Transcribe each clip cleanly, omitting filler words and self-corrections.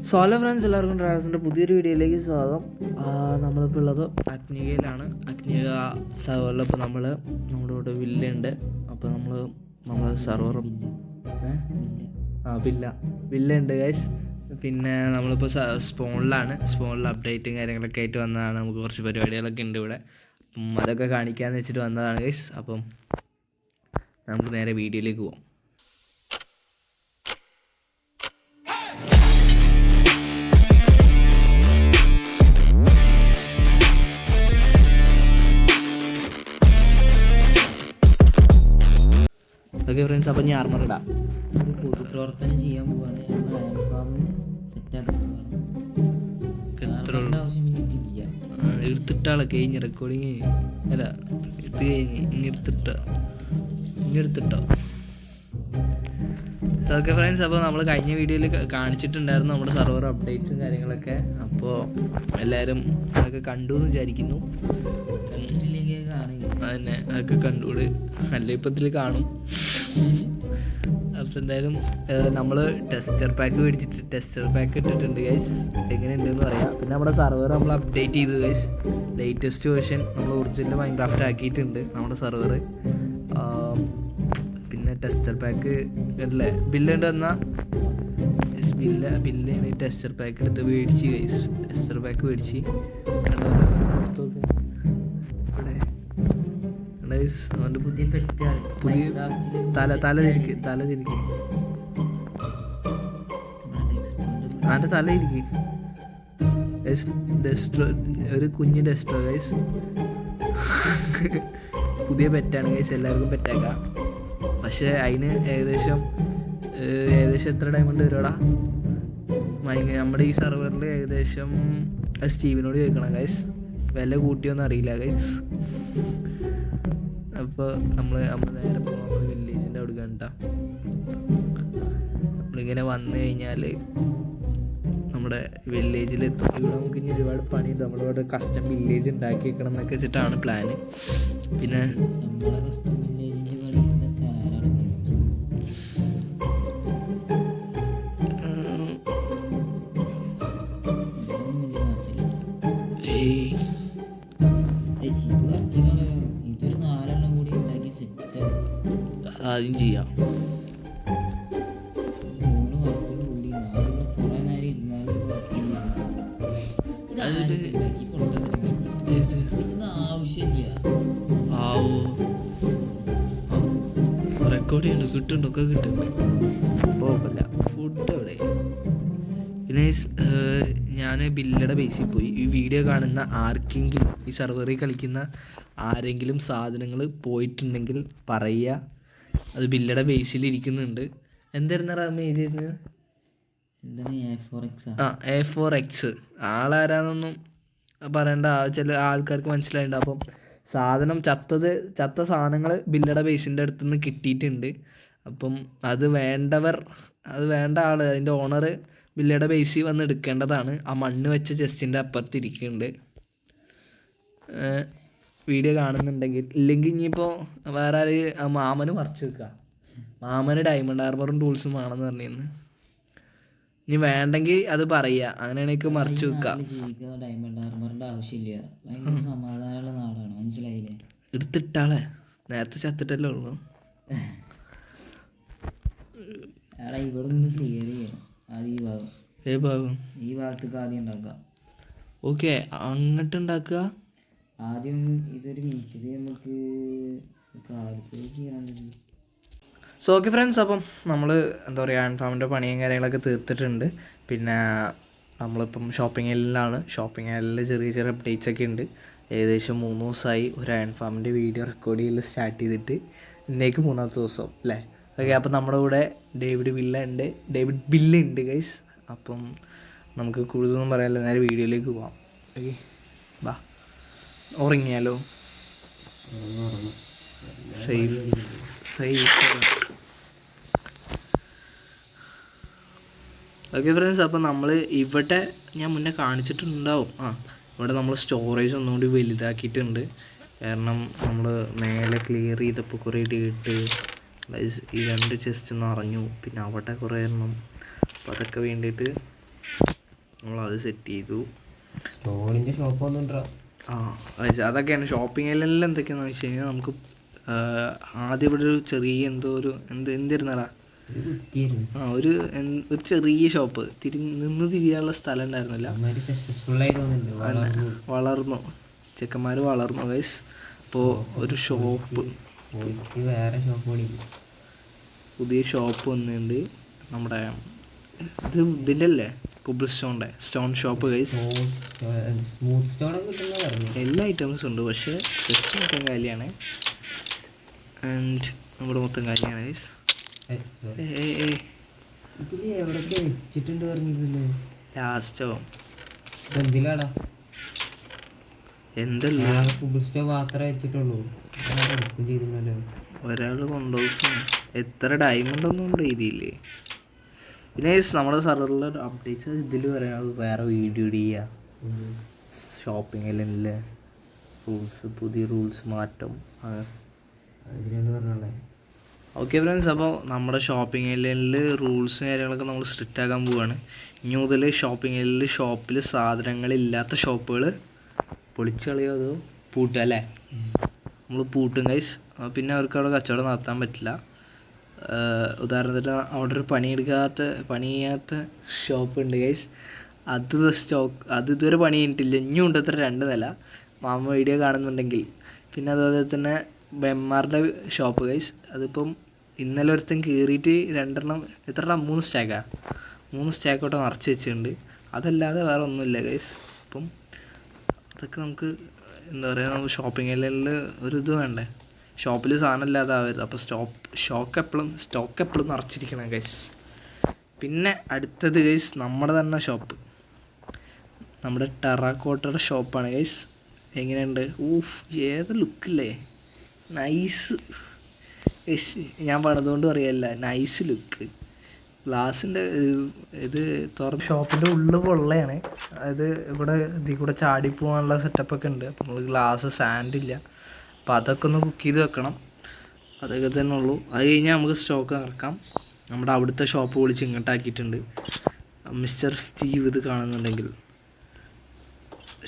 Solo friends, എല്ലാവർക്കും ട്രാവൽസിൻ്റെ പുതിയൊരു വീഡിയോയിലേക്ക് സ്വാഗതം. നമ്മളിപ്പോൾ ഉള്ളത് അഗ്നികയിലാണ്. അഗ്നിക സർവറിൽ ഇപ്പോൾ നമ്മുടെ ഇവിടെ വില്ലുണ്ട്. അപ്പോൾ നമ്മൾ സർവർ വില്ലുണ്ട് ഗൈസ്. പിന്നെ നമ്മളിപ്പോൾ സ്പോണിൽ അപ്ഡേറ്റും കാര്യങ്ങളൊക്കെ ആയിട്ട് വന്നതാണ്. നമുക്ക് കുറച്ച് പരിപാടികളൊക്കെ ഉണ്ട് ഇവിടെ. അപ്പം അതൊക്കെ കാണിക്കാമെന്ന് വെച്ചിട്ട് വന്നതാണ് ഗൈസ്. അപ്പം നമുക്ക് നേരെ വീഡിയോയിലേക്ക് പോകാം. ഓക്കെ ഫ്രണ്ട്സ്, അപ്പം ഞാൻ ആർമർ ഇടാം. ഒരു പൊതുപ്രവർത്തനം ചെയ്യാൻ പോവാണ്. എടുത്തിട്ടാളെ കഴിഞ്ഞ് റെക്കോർഡിങ് അല്ല ഇത് കഴിഞ്ഞ് ഇനി എടുത്തിട്ടോ. ഓക്കെ ഫ്രണ്ട്സ്, അപ്പോൾ നമ്മൾ കഴിഞ്ഞ വീഡിയോയിൽ കാണിച്ചിട്ടുണ്ടായിരുന്നു നമ്മുടെ സർവർ അപ്ഡേറ്റ്സും കാര്യങ്ങളൊക്കെ. അപ്പോൾ എല്ലാവരും അതൊക്കെ കണ്ടു എന്ന് വിചാരിക്കുന്നു. അതന്നെ, അതൊക്കെ കണ്ടുകൂട് നല്ല ഇപ്പത്തിൽ കാണും. അപ്പോൾ എന്തായാലും നമ്മൾ ടെസ്റ്റർ പാക്ക് ഇട്ടിട്ടുണ്ട് ഗൈസ്. എങ്ങനെയുണ്ടെന്ന് പറയാം. പിന്നെ നമ്മുടെ സർവർ നമ്മൾ അപ്ഡേറ്റ് ചെയ്തു ഗൈസ്. ലേറ്റസ്റ്റ് വേർഷൻ നമ്മൾ ഒറിജിനൽ മൈൻക്രാഫ്റ്റ് ആക്കിയിട്ടുണ്ട് നമ്മുടെ സർവർ. പിന്നെ ടെസ്റ്റർ പാക്ക് അല്ലേ ബില്ലുണ്ട് എന്നാൽ ബില്ലാണ് ടെസ്റ്റർ പാക്ക് എടുത്ത് മേടിച്ച് ഗൈസ്. ടെസ്റ്റർ പാക്ക് മേടിച്ച് അവൻ്റെ പുതിയ തല തിരിക്ക് അവൻ്റെ തല ഇരിക്ക്. ഒരു കുഞ്ഞ് ഡെസ്ട്രോ ഗൈസ്. പുതിയ പെറ്റാണ് ഗൈസ്, എല്ലാവർക്കും പെറ്റാക്കാം. പക്ഷേ അതിന് ഏകദേശം എത്ര ഡയമണ്ട് വരുവാടാ നമ്മുടെ ഈ സർവറിൽ? ഏകദേശം സ്റ്റീവിനോട് ചോദിക്കണം ഗൈസ്, വില കൂട്ടിയൊന്നും അറിയില്ല ഗൈസ്. അപ്പോൾ നമ്മൾ നേരെ പോകും നമ്മൾ വില്ലേജിൻ്റെ അവിടെ കണ്ടാ. നമ്മളിങ്ങനെ വന്നു കഴിഞ്ഞാൽ നമ്മുടെ വില്ലേജിലെത്തും. ഇവിടെ നമുക്ക് ഇനി ഒരുപാട് പണിയുണ്ട്. നമ്മളിവിടെ കസ്റ്റം വില്ലേജ് ഉണ്ടാക്കി വെക്കണം എന്നൊക്കെ വെച്ചിട്ടാണ് പ്ലാന്. പിന്നെ നമ്മുടെ കസ്റ്റം വില്ലേജിൻ്റെ പണി ഇതൊക്കെ ആരാണ് വിളിച്ചത്? ഇതൊരു 4 എണ്ണം കൂടി ഉണ്ടാക്കി സെറ്റ് ആദ്യം ചെയ്യാം. 3 വർക്കും കൂടി 4 കുറേ നേരം ഇരുന്നാലും ഉണ്ടാക്കി ഇതൊന്നും ആവശ്യമില്ല. റെക്കോർഡ് ചെയ്യുന്നുണ്ട്, കിട്ടുന്നുണ്ട്, ഒക്കെ കിട്ടുന്നുണ്ട്. കുഴപ്പമില്ല. ഫുഡ് എവിടെ? പിന്നെ ഞാൻ ബില്ലയുടെ ബേസിൽ പോയി. ഈ വീഡിയോ കാണുന്ന ആർക്കെങ്കിലും, ഈ സർവറിൽ കളിക്കുന്ന ആരെങ്കിലും സാധനങ്ങൾ പോയിട്ടുണ്ടെങ്കിൽ പറയുക. അത് ബില്ലയുടെ ബേസിൽ ഇരിക്കുന്നുണ്ട്. എന്തായിരുന്നു റാമ എഴുതിയിരുന്നത്? എന്താണ് A4X? ആളാരാന്നൊന്നും പറയേണ്ട, ചില ആൾക്കാർക്ക് മനസ്സിലായിട്ടുണ്ട്. അപ്പം സാധനം ചത്ത സാധനങ്ങൾ ബില്ലയുടെ ബേസിൻ്റെ അടുത്തുനിന്ന് കിട്ടിയിട്ടുണ്ട്. അപ്പം അത് വേണ്ട ആൾ, അതിൻ്റെ ഓണർ ബില്ലയുടെ ബേസിൽ വന്ന് എടുക്കേണ്ടതാണ്. ആ മണ്ണ് വെച്ച ചെസ്റ്റിൻ്റെ അപ്പുറത്ത് ഇരിക്കുന്നുണ്ട്. വീഡിയോ കാണുന്നുണ്ടെങ്കിൽ. ഇല്ലെങ്കിൽ ഇനിയിപ്പോൾ വേറെ ആര് മാമന് മറിച്ച് വെക്കുക. മാമന് ഡയമണ്ട് ആർമറും ടൂൾസും വേണമെന്ന് പറഞ്ഞിരുന്നു. ഇനി വേണ്ടെങ്കിൽ അത് പറയുക, അങ്ങനെയാണെങ്കിൽ മറിച്ച് വെക്കുക. ഡയമണ്ട് ആർമറിൻ്റെ ആവശ്യമില്ല. ഭയങ്കര സമാധാനമുള്ള നാടാണ്, മനസ്സിലായില്ലേ? എടുത്തിട്ടാളെ നേരത്തെ ചത്തിട്ടല്ലേ ഉള്ളൂ. ഇവിടെ നിന്ന് ക്ലിയർ ചെയ്യണം ആദ്യം. ഈ ഭാഗത്തേക്ക് ആദ്യം ഉണ്ടാക്കാം. ഓക്കെ, അങ്ങോട്ട് ഉണ്ടാക്കുക ആദ്യം. ഇതൊരു മിനിറ്റ്, ഇത് നമുക്ക് കാലത്തേക്ക് ചെയ്യാനുള്ളത്. സോ ഓക്കെ ഫ്രണ്ട്സ്, അപ്പം നമ്മൾ എന്താ പറയുക, അയൺ ഫാമിൻ്റെ പണിയും കാര്യങ്ങളൊക്കെ തീർത്തിട്ടുണ്ട്. പിന്നെ നമ്മളിപ്പം ഷോപ്പിംഗ് ഐലൻഡിലാണ്. ഷോപ്പിംഗ് ഐലൻഡിൽ ചെറിയ അപ്ഡേറ്റ്സ് ഒക്കെ ഉണ്ട്. ഏകദേശം 3 ദിവസമായി ഒരു അയൺ ഫാമിൻ്റെ വീഡിയോ റെക്കോർഡ് ചെയ്യൽ സ്റ്റാർട്ട് ചെയ്തിട്ട്. ഇന്നേക്ക് 3ാമത്തെ ദിവസം അല്ലേ? ഓക്കെ, അപ്പം നമ്മുടെ കൂടെ ഡേവിഡ് ബില്ല് ഉണ്ട് ഗൈസ്. അപ്പം നമുക്ക് കൂടുതലൊന്നും പറയാനില്ല, നേരെ വീഡിയോയിലേക്ക് പോവാം. ഓക്കെ ബാ. ഉറങ്ങിയാലോ? സേഫ്. ഓക്കെ ഫ്രണ്ട്സ്, അപ്പോൾ നമ്മൾ ഇവിടെ ഞാൻ മുന്നേ കാണിച്ചിട്ടുണ്ടാവും. ഇവിടെ നമ്മൾ സ്റ്റോറേജ് ഒന്നുകൂടി വലുതാക്കിയിട്ടുണ്ട്. കാരണം നമ്മൾ മേലെ ക്ലിയർ ചെയ്തപ്പോൾ കുറേ ഡേറ്റ് ഈ 2 ചെസ്റ്റ് നിറഞ്ഞു. പിന്നെ അവിടെ കുറേ എണ്ണം. അപ്പോൾ അതൊക്കെ വേണ്ടിയിട്ട് നമ്മളത് സെറ്റ് ചെയ്തു. സ്റ്റോണിൻ്റെ ഷോപ്പ് ഒന്നും ആ അതൊക്കെയാണ് ഷോപ്പിങ്ങിലെല്ലാം. എന്തൊക്കെയാണെന്ന് വെച്ച് കഴിഞ്ഞാൽ നമുക്ക് ആദ്യം ഇവിടെ ഒരു ചെറിയ എന്തോ ഒരു എന്തിരുന്നാടാ ഒരു ചെറിയ ഷോപ്പ് നിന്ന് തിരിയാനുള്ള സ്ഥലം ഉണ്ടായിരുന്നില്ല. വളർന്നു, ചെക്കന്മാർ വളർന്നു ഗൈസ്. അപ്പോൾ ഒരു ഷോപ്പ്, വേറെ ഷോപ്പ്, പുതിയ ഷോപ്പ് വന്നിട്ടുണ്ട് നമ്മുടെ ഇതിൻ്റെ അല്ലേ, cobble stone shop guys. Smooth stone എല്ലാ ഐറ്റംസും ഉണ്ട്, പക്ഷേ ജസ്റ്റ് മൊത്തം കാലിയാണ്. ആൻഡ് നമ്മുടെ മൊത്തം കാലിയാണ് ഗൈസ്. എവിടൊക്കെ വെച്ചിട്ടുണ്ട് പറഞ്ഞിട്ടില്ലേ? ലാസ്റ്റോ എന്തിലാടാ? എന്തല്ല കുബിൾ സ്റ്റോൺ മാത്രമേ വെച്ചിട്ടുള്ളൂ. ചെയ്തില്ലല്ലോ, ഒരാൾ കൊണ്ടുപോകും. എത്ര ഡയമണ്ട് ഒന്നും ഉണ്ട് രീതിയില്ലേ. പിന്നെ നമ്മുടെ സർവറിലെ അപ്ഡേറ്റ്സ് ഇതിൽ പറയുന്നത് വേറെ വീഡിയോ ചെയ്യുക, ഷോപ്പിങ്ങിലെ റൂൾസ്, പുതിയ റൂൾസ് മാറ്റം അതിലാണ് പറഞ്ഞോളെ. ഓക്കെ ഫ്രണ്ട്സ്, അപ്പോൾ നമ്മുടെ ഷോപ്പിംഗ് ഏരിയയിൽ റൂൾസും കാര്യങ്ങളൊക്കെ നമ്മൾ സ്ട്രിക്റ്റ് ആക്കാൻ പോവുകയാണ്. ഇനി മുതൽ ഷോപ്പിംഗ് ഏരിയയിൽ ഷോപ്പിൽ സാധനങ്ങളില്ലാത്ത ഷോപ്പുകൾ പൊളിച്ച് കളയോ അതോ പൂട്ടുക അല്ലേ? നമ്മൾ പൂട്ടും ഗൈസ്. പിന്നെ അവർക്ക് അവിടെ കച്ചവടം നടത്താൻ പറ്റില്ല. ഉദാഹരണത്തിന് അവിടെ ഒരു പണി ചെയ്യാത്ത ഷോപ്പ് ഉണ്ട് ഗൈസ്. അത് ഇതുവരെ പണി കഴിഞ്ഞിട്ടില്ല. ഇനിയും ഉണ്ട് അത്ര 2 നില, മാമ വീഡിയോ കാണുന്നുണ്ടെങ്കിൽ. പിന്നെ അതുപോലെ തന്നെ ബെമ്മാറുടെ ഷോപ്പ് ഗൈസ്. അതിപ്പം ഇന്നലെ ഒരുത്തൻ കയറിയിട്ട് 3 സ്റ്റാക്കോട്ട് നിറച്ച് വെച്ചിട്ടുണ്ട്. അതല്ലാതെ വേറെ ഒന്നുമില്ല ഗൈസ്. അപ്പം അതൊക്കെ നമുക്ക് എന്താ പറയുക, നമുക്ക് ഷോപ്പിംഗ് ഏരിയയിൽ ഒരു ഇത് വേണ്ടേ, ഷോപ്പിൽ സാധനം ഇല്ലാതെ ആവരുത്. അപ്പോൾ സ്റ്റോക്ക് എപ്പോഴും നിറച്ചിരിക്കണം ഗൈസ്. പിന്നെ അടുത്തത് ഗൈസ് നമ്മുടെ തന്നെ ഷോപ്പ്, നമ്മുടെ ടെറാക്കോട്ടയുടെ ഷോപ്പാണ് ഗൈസ്. എങ്ങനെയുണ്ട്? ഏത് ലുക്കില്ലേ, നൈസ് ഗൈസ്. ഞാൻ പണിതുകൊണ്ട് പറയല്ല, നൈസ് ലുക്ക്. ഗ്ലാസിൻ്റെ ഇത് തുറന്ന് ഷോപ്പിൻ്റെ ഉള്ളിൽ പൊള്ളയാണ്. അതായത് ഇവിടെ ഇതിൽ കൂടെ ചാടി പോകാനുള്ള സെറ്റപ്പൊക്കെ ഉണ്ട്. അപ്പോൾ നമ്മൾ ഗ്ലാസ് സാൻഡില്ല, അപ്പോൾ അതൊക്കെ ഒന്ന് കുക്ക് ചെയ്ത് വെക്കണം. അതൊക്കെ തന്നെ ഉള്ളൂ. അത് കഴിഞ്ഞാൽ നമുക്ക് സ്റ്റോക്ക് ഇറക്കാം. നമ്മുടെ അവിടുത്തെ ഷോപ്പ് വിളിച്ച് ഇങ്ങോട്ടാക്കിയിട്ടുണ്ട്. മിസ്റ്റർ സ്റ്റീവ് ഇത് കാണുന്നുണ്ടെങ്കിൽ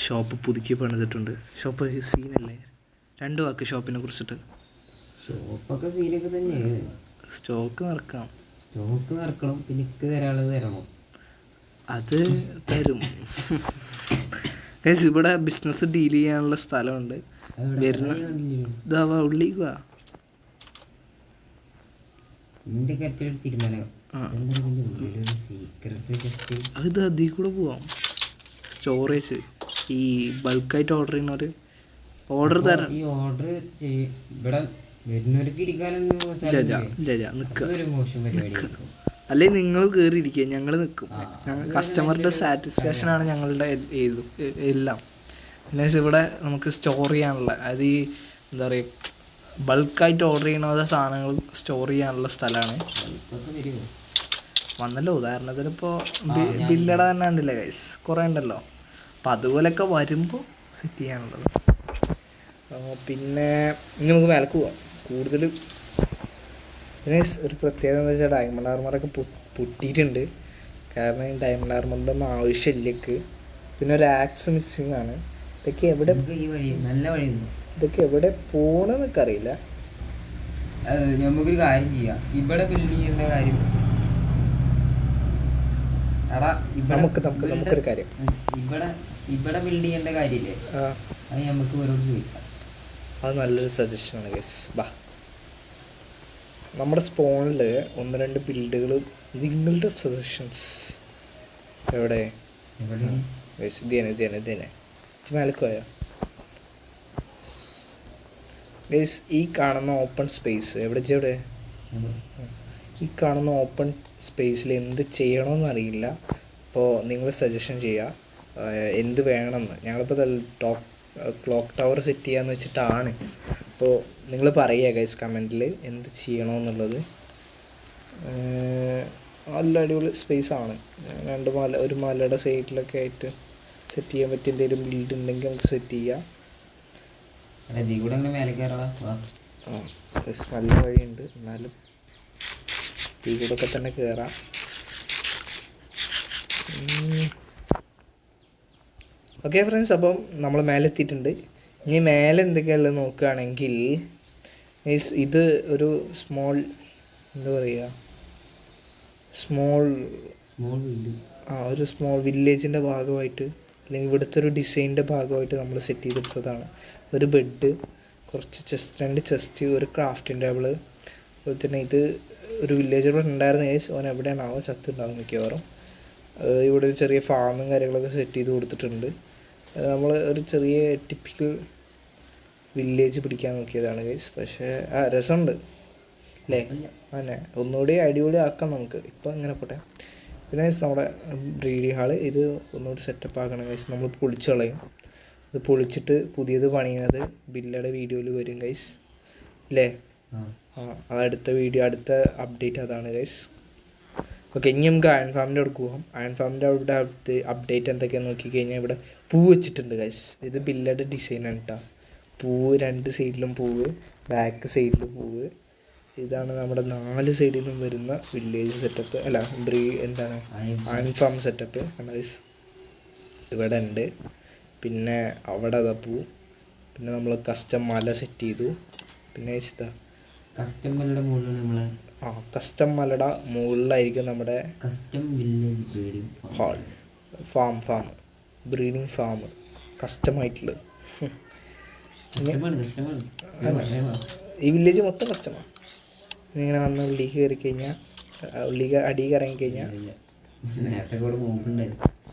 ഷോപ്പ് പുതുക്കി പണിതിട്ടുണ്ട്. ഷോപ്പ് സീനല്ലേ? 2 വാക്ക് ഷോപ്പിനെ കുറിച്ചിട്ട്. ഷോപ്പൊക്കെ സീനൊക്കെ തന്നെയാണ്. സ്റ്റോക്ക് നിറക്കാം, സ്റ്റോക്ക് നിറക്കണം. പിന്നെ തരാനുള്ളത് തരണം, അത് തരും. ഇവിടെ ബിസിനസ് ഡീൽ ചെയ്യാനുള്ള സ്ഥലമുണ്ട്. വരുന്ന ഇതാവാ ഉള്ളിക്ക് വാ. അത് അതിൽ കൂടെ പോവാം. സ്റ്റോറേജ് ഈ ബൾക്കായിട്ട് ഓർഡർ ചെയ്യുന്നവർ ഓർഡർ തരാം. ഈ ഓർഡർ ഇവിടെ വരുന്നവർക്ക് ഇരിക്കാനൊന്നും അല്ലെങ്കിൽ നിങ്ങൾ കയറി ഇരിക്കുക, ഞങ്ങൾ നിൽക്കും. കസ്റ്റമറുടെ സാറ്റിസ്ഫാക്ഷനാണ് ഞങ്ങളുടെ എല്ലാം. പിന്നെ ഇവിടെ നമുക്ക് സ്റ്റോർ ചെയ്യാനുള്ള, അത് ഈ എന്താ പറയുക, ബൾക്കായിട്ട് ഓർഡർ ചെയ്യുന്ന സാധനങ്ങൾ സ്റ്റോർ ചെയ്യാനുള്ള സ്ഥലമാണ്. വന്നല്ലോ, ഉദാഹരണത്തിന് ഇപ്പോൾ ബില്ലട തന്നെ ഉണ്ടല്ലേ ഗൈസ്, കുറേ ഉണ്ടല്ലോ. അപ്പം അതുപോലെയൊക്കെ വരുമ്പോൾ സെറ്റ് ചെയ്യാനുള്ളത്. പിന്നെ ഇനി നമുക്ക് മേലേക്ക് പോവാം. കൂടുതൽ പിന്നെ ഒരു പ്രത്യേകത എന്താ വെച്ചാൽ ഡയമണ്ട് ആർമറൊക്കെ പൊട്ടിയിട്ടുണ്ട്. കാരണം ഈ ഡയമണ്ട് ആർമറിൻ്റെ ഒന്നും ആവശ്യമില്ലേക്ക്. പിന്നെ ഒരു ആക്സ് മിസ്സിങ് ആണ്. ഇതൊക്കെ എവിടെ പോകണമെന്നൊക്കെ അറിയില്ല. നമുക്കൊരു കാര്യം ചെയ്യാം, ഇവിടെ ബിൽഡ് ചെയ്യേണ്ട കാര്യം നമുക്കൊരു കാര്യം ഇവിടെ ബിൽഡ് ചെയ്യേണ്ട കാര്യമില്ലേ, അത് നമുക്ക് ഓരോട് ചോദിക്കാം. അത് നല്ലൊരു സജഷനാണ് ഗൈസ്. ബാ, നമ്മുടെ സ്പോണിൽ 1-2 ബിൽഡുകൾ, നിങ്ങളുടെ സജഷൻസ് എവിടെ ഇതേനെ മേലേക്ക് പോയോ ഗൈസ്? ഈ കാണുന്ന ഓപ്പൺ സ്പേസ് എവിടെ ഈ കാണുന്ന ഓപ്പൺ സ്പേസിൽ എന്ത് ചെയ്യണമെന്നറിയില്ല. അപ്പോൾ നിങ്ങൾ സജഷൻ ചെയ്യുക എന്ത് വേണമെന്ന്. ഞങ്ങളിപ്പോൾ ക്ലോക്ക് ടവർ സെറ്റ് ചെയ്യാമെന്ന് വെച്ചിട്ടാണ്. അപ്പോൾ നിങ്ങൾ പറയുക ഗൈസ് കമൻറ്റിൽ എന്ത് ചെയ്യണമെന്നുള്ളത്. നല്ല അടിപൊളി സ്പേസാണ്. ഒരു മലയുടെ സൈഡിലൊക്കെ ആയിട്ട് സെറ്റ് ചെയ്യാൻ പറ്റിയ എന്തെങ്കിലും ബിൽഡ് ഉണ്ടെങ്കിൽ നമുക്ക് സെറ്റ് ചെയ്യാം. നല്ല വഴിയുണ്ട്, എന്നാലും ഈ കൂടെ ഒക്കെ തന്നെ കയറാം. ഓക്കെ ഫ്രണ്ട്സ്, അപ്പം നമ്മൾ മേലെ എത്തിയിട്ടുണ്ട്. ഇനി മേലെ എന്തൊക്കെയുള്ളത് നോക്കുകയാണെങ്കിൽ ഇത് ഒരു സ്മോൾ എന്താ പറയുക ഒരു സ്മോൾ വില്ലേജിൻ്റെ ഭാഗമായിട്ട്, അല്ലെങ്കിൽ ഇവിടുത്തെ ഒരു ഡിസൈനിൻ്റെ ഭാഗമായിട്ട് നമ്മൾ സെറ്റ് ചെയ്തെടുത്തതാണ്. ഒരു ബെഡ്, കുറച്ച് രണ്ട് ചെസ്റ്റ്, ഒരു ക്രാഫ്റ്റിംഗ് ടേബിള്. അതുപോലെ തന്നെ ഇത് ഒരു വില്ലേജ് ഇവിടെ ഉണ്ടായിരുന്ന ഓൻ എവിടെയാണാവോ ചത്തുണ്ടാവും മിക്കവാറും. ഇവിടെ ഒരു ചെറിയ ഫാമും കാര്യങ്ങളൊക്കെ സെറ്റ് ചെയ്ത് കൊടുത്തിട്ടുണ്ട്. നമ്മൾ ഒരു ചെറിയ ടിപ്പിക്കൽ വില്ലേജ് പിടിക്കാൻ നോക്കിയതാണ് ഗൈസ്. പക്ഷേ രസമുണ്ട് അല്ലേ? അങ്ങനെ ഒന്നുകൂടി അടിപൊളി ആക്കാം നമുക്ക്. ഇപ്പം ഇങ്ങനെ പോട്ടെ. പിന്നെ നമ്മുടെ ബ്രീഡിംഗ് ഹാള് ഇത് ഒന്നുകൂടി സെറ്റപ്പ് ആക്കണം ഗൈസ്. നമ്മൾ പൊളിച്ച് കളയും. ഇത് പൊളിച്ചിട്ട് പുതിയത് പണിയുന്നത് ബില്ലയുടെ വീഡിയോയിൽ വരും ഗൈസ് അല്ലേ? അടുത്ത വീഡിയോ, അടുത്ത അപ്ഡേറ്റ് അതാണ് ഗൈസ്. ഓക്കെ, ഇനി നമുക്ക് അയൺ ഫാമിൻ്റെ അവിടെ പോകാം. അയൺ ഫാമിൻ്റെ അവിടെ അപ്ഡേറ്റ് എന്തൊക്കെയാണെന്ന് നോക്കിക്കഴിഞ്ഞാൽ ഇവിടെ പൂ വെച്ചിട്ടുണ്ട് ഗൈസ്. ഇത് ബില്ലയുടെ ഡിസൈനാണ് കേട്ടോ. പൂവ്, രണ്ട് സൈഡിലും പൂവ്, ബാക്ക് സൈഡിൽ പൂവ്. ഇതാണ് നമ്മുടെ 4 സൈഡിൽ നിന്നും വരുന്ന വില്ലേജ് സെറ്റപ്പ്, അല്ല എന്താണ് അയൺ ഫാം സെറ്റപ്പ് ഗൈസ്. ഇവിടെ ഉണ്ട്. പിന്നെ അവിടെ അതാ പൂ. പിന്നെ നമ്മൾ കസ്റ്റം മല സെറ്റ് ചെയ്തു. പിന്നെ കസ്റ്റം മലയുടെ മുകളിലാണ് നമ്മളെ കസ്റ്റം മലയുടെ മുകളിലായിരിക്കും നമ്മുടെ custom village breeding hall, farm breeding farm കസ്റ്റമായിട്ടുള്ളത്. ഈ വില്ലേജ് മൊത്തം കസ്റ്റമാണ്. ഇങ്ങനെ വന്ന് ഉള്ളിലേക്ക് കയറി കഴിഞ്ഞാൽ, അടിയിൽ ഇറങ്ങിക്കഴിഞ്ഞാൽ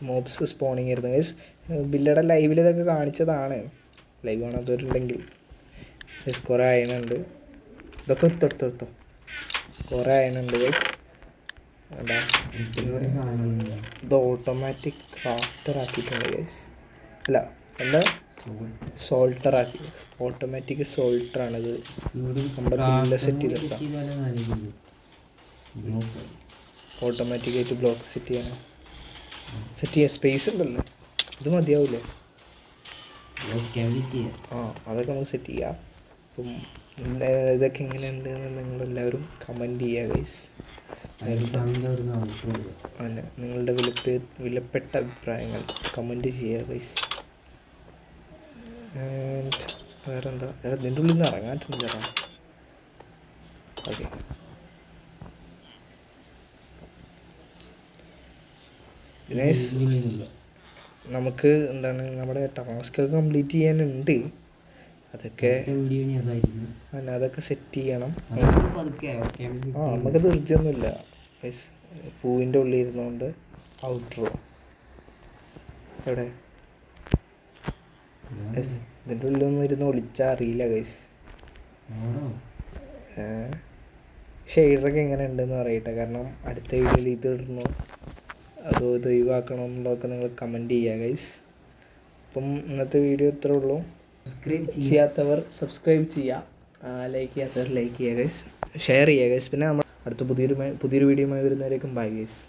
മോബ്സ് സ്പോണിങ് ആയിരുന്നു ഗൈസ്. ബില്ലയുടെ ലൈവിൽ ഇതൊക്കെ കാണിച്ചതാണ്. ലൈവ് കാണാത്തവരുണ്ടെങ്കിൽ കുറേ അയണുണ്ട്. ഇതൊക്കെ എടുത്തോ കുറേ അയണുണ്ട് ഗൈസ്. ഇത് ഓട്ടോമാറ്റിക് ക്രാഫ്റ്റർ ആക്കിയിട്ടുണ്ട് ഗൈസ്. അല്ല എന്താ സോൾട്ടറാക്കി, ഓട്ടോമാറ്റിക് സോൾട്ടറാണിത്. നമ്മുടെ ബില്ല് സെറ്റ് ചെയ്തെടുക്കാം. ഓട്ടോമാറ്റിക്കായിട്ട് ബ്ലോക്ക് സെറ്റ് ചെയ്യാൻ സ്പേസ് ഉണ്ടല്ലോ, ഇത് മതിയാവില്ലേ? അതൊക്കെ നമുക്ക് സെറ്റ് ചെയ്യാം. അപ്പം ഇതൊക്കെ എങ്ങനെയുണ്ടെന്ന് നിങ്ങളെല്ലാവരും കമൻറ്റ് ചെയ്യുക ഗൈസ്. അല്ല, നിങ്ങളുടെ വിലപ്പെട്ട അഭിപ്രായങ്ങൾ കമൻറ്റ് ചെയ്യുക ഗൈസ്. വേറെന്താ, നിൻ്റെ ഉള്ളിൽ നിന്ന് ഇറങ്ങാറ്റുണ്ട് ചേട്ടാ. ഓക്കെ, നമുക്ക് എന്താണ് നമ്മുടെ ടാസ്ക് കംപ്ലീറ്റ് ചെയ്യാനുണ്ട്. അതൊക്കെ അതൊക്കെ സെറ്റ് ചെയ്യണം. നമുക്ക് തീർച്ചയൊന്നുമില്ല. പൂവിൻ്റെ ഉള്ളിൽ ഇരുന്നുകൊണ്ട് ഔട്ട്രോ എവിടെ ഇതിൻ്റെ ഉള്ളിലൊന്നും ഇരുന്ന് ഒളിച്ചാൽ അറിയില്ല ഗൈസ്. ഷെയ്ഡറൊക്കെ എങ്ങനെ ഉണ്ടെന്ന് പറയട്ടെ. കാരണം അടുത്ത വീഡിയോയിൽ ഇത് ഇടണോ അതോ ഇത് ഒഴിവാക്കണോ എന്നുള്ളതൊക്കെ നിങ്ങൾ കമൻറ്റ് ചെയ്യുക ഗൈസ്. അപ്പം ഇന്നത്തെ വീഡിയോ ഇത്രേ ഉള്ളൂ. ചെയ്യാത്തവർ സബ്സ്ക്രൈബ് ചെയ്യുക, ലൈക്ക് ചെയ്യാത്തവർ ലൈക്ക് ചെയ്യുക ഗൈസ്, ഷെയർ ചെയ്യുക ഗൈസ്. പിന്നെ നമ്മൾ അടുത്ത പുതിയൊരു വീഡിയോയുമായി വരുന്നവരേക്കും ബൈ ഗൈസ്.